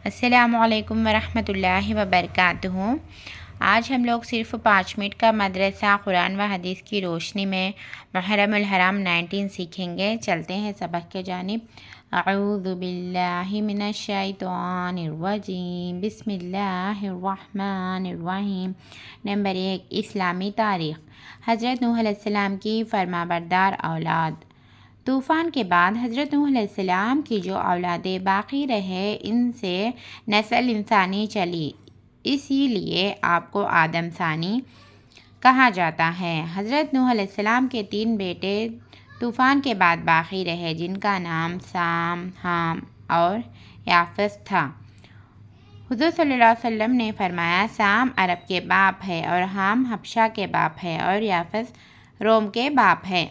السلام علیکم ورحمۃ اللہ وبرکاتہ۔ آج ہم لوگ صرف 5 منٹ کا مدرسہ قرآن و حدیث کی روشنی میں محرم الحرام 19 سیکھیں گے۔ چلتے ہیں سبق کے جانب۔ اعوذ باللہ من الشیطان الرجیم، بسم اللہ الرحمن الرحیم۔ نمبر 1، اسلامی تاریخ۔ حضرت نوح علیہ السلام کی فرمانبردار اولاد۔ طوفان کے بعد حضرت نوح علیہ السلام کی جو اولادیں باقی رہے ان سے نسل انسانی چلی، اسی لیے آپ کو آدم ثانی کہا جاتا ہے۔ حضرت نوح علیہ السلام کے 3 بیٹے طوفان کے بعد باقی رہے جن کا نام سام، حام اور یافس تھا۔ حضور صلی اللہ علیہ وسلم نے فرمایا، سام عرب کے باپ ہے اور حام حبشہ کے باپ ہے اور یافس روم کے باپ ہے۔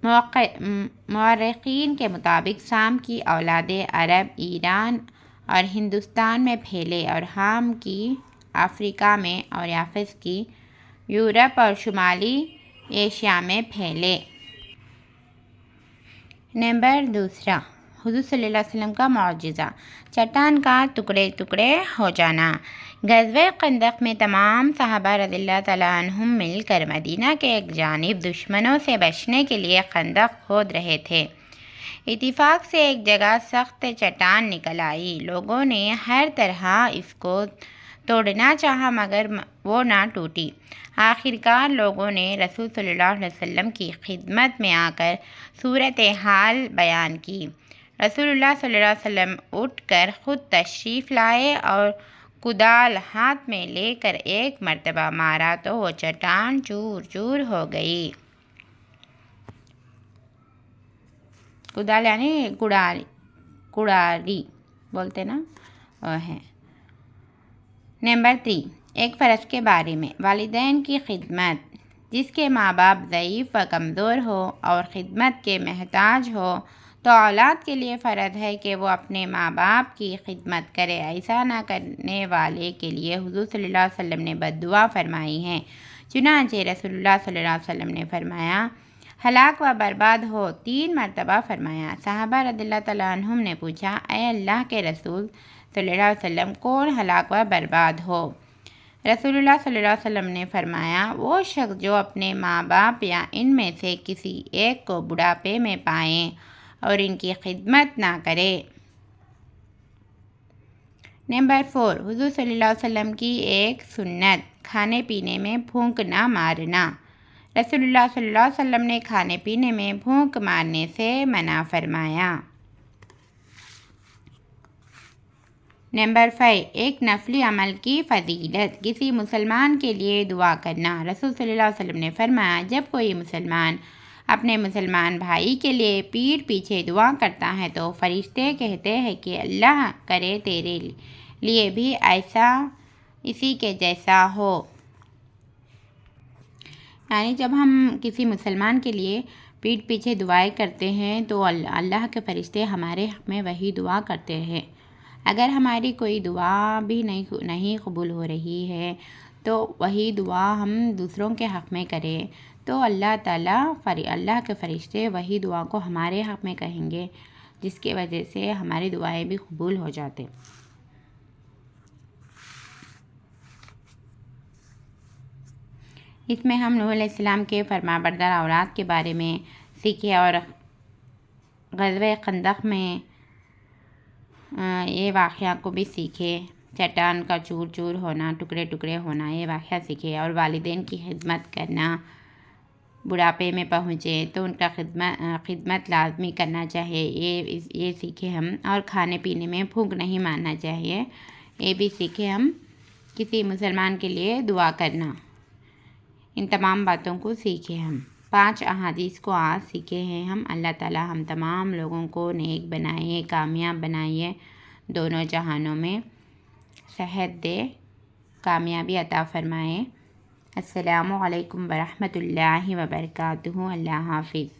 مورخین کے مطابق سام کی اولادیں عرب، ایران اور ہندوستان میں پھیلے اور حام کی افریقہ میں اور یافس کی یورپ اور شمالی ایشیا میں پھیلے۔ نمبر 2، حضور صلی اللہ علیہ وسلم کا معجزہ، چٹان کا ٹکڑے ٹکڑے ہو جانا۔ غزوہ خندق میں تمام صحابہ رضی اللہ تعالیٰ عنہم مل کر مدینہ کے ایک جانب دشمنوں سے بچنے کے لیے خندق کھود رہے تھے۔ اتفاق سے ایک جگہ سخت چٹان نکل آئی۔ لوگوں نے ہر طرح اس کو توڑنا چاہا مگر وہ نہ ٹوٹی۔ آخرکار لوگوں نے رسول صلی اللہ علیہ وسلم کی خدمت میں آ کر صورتحال بیان کی۔ رسول اللہ صلی اللہ علیہ وسلم اٹھ کر خود تشریف لائے اور کدال ہاتھ میں لے کر ایک مرتبہ مارا تو وہ چٹان چور چور ہو گئی۔ کدال یعنی کڑاری بولتے نا وہ ہے۔ نمبر 3، ایک فرض کے بارے میں، والدین کی خدمت۔ جس کے ماں باپ ضعیف و کمزور ہو اور خدمت کے محتاج ہو تو اولاد کے لیے فرض ہے کہ وہ اپنے ماں باپ کی خدمت کرے۔ ایسا نہ کرنے والے کے لیے حضور صلی اللہ علیہ وسلم نے بد دعا فرمائی ہے۔ چنانچہ رسول اللہ صلی اللہ علیہ وسلم نے فرمایا، ہلاک و برباد ہو 3 مرتبہ فرمایا۔ صحابہ رضی اللہ تعالیٰ عنہم نے پوچھا، اے اللہ کے رسول صلی اللہ علیہ وسلم، کون ہلاک و برباد ہو؟ رسول اللہ صلی اللہ علیہ وسلم نے فرمایا، وہ شخص جو اپنے ماں باپ یا ان میں سے کسی ایک کو بڑھاپے میں پائیں اور ان کی خدمت نہ کرے۔ نمبر 4، حضور صلی اللہ علیہ وسلم کی ایک سنت، کھانے پینے میں پھونک نہ مارنا۔ رسول اللہ صلی اللہ علیہ وسلم نے کھانے پینے میں پھونک مارنے سے منع فرمایا۔ نمبر 5، ایک نفلی عمل کی فضیلت، کسی مسلمان کے لیے دعا کرنا۔ رسول صلی اللہ علیہ وسلم نے فرمایا، جب کوئی مسلمان اپنے مسلمان بھائی کے لیے پیٹھ پیچھے دعا کرتا ہے تو فرشتے کہتے ہیں کہ اللہ کرے تیرے لیے بھی ایسا اسی کے جیسا ہو۔ یعنی جب ہم کسی مسلمان کے لیے پیٹھ پیچھے دعائیں کرتے ہیں تو اللہ کے فرشتے ہمارے حق میں وہی دعا کرتے ہیں۔ اگر ہماری کوئی دعا بھی نہیں قبول ہو رہی ہے تو وہی دعا ہم دوسروں کے حق میں کریں تو اللہ تعالیٰ اللہ کے فرشتے وہی دعا کو ہمارے حق میں کہیں گے، جس کی وجہ سے ہماری دعائیں بھی قبول ہو جاتے۔ اس میں ہم نوح علیہ السلام کے فرمانبردار اولاد کے بارے میں سیکھے اور غزوہ خندق میں یہ واقعہ کو بھی سیکھے، چٹان کا چور چور ہونا، ٹکڑے ٹکڑے ہونا، یہ واقعہ سیکھے اور والدین کی خدمت کرنا۔ بڑھاپے میں پہنچے تو ان کا خدمت لازمی کرنا چاہیے، یہ سیکھے ہم۔ اور کھانے پینے میں پھونک نہیں مارنا چاہیے، یہ بھی سیکھے ہم۔ کسی مسلمان کے لیے دعا کرنا، ان تمام باتوں کو سیکھے ہم۔ 5 احادیث کو آج سیکھے ہیں ہم۔ اللہ تعالیٰ ہم تمام لوگوں کو نیک بنائے، کامیاب بنائے، دونوں جہانوں میں صحت دے، کامیابی عطا فرمائے۔ السلام علیکم ورحمۃ اللہ وبرکاتہ۔ اللہ حافظ۔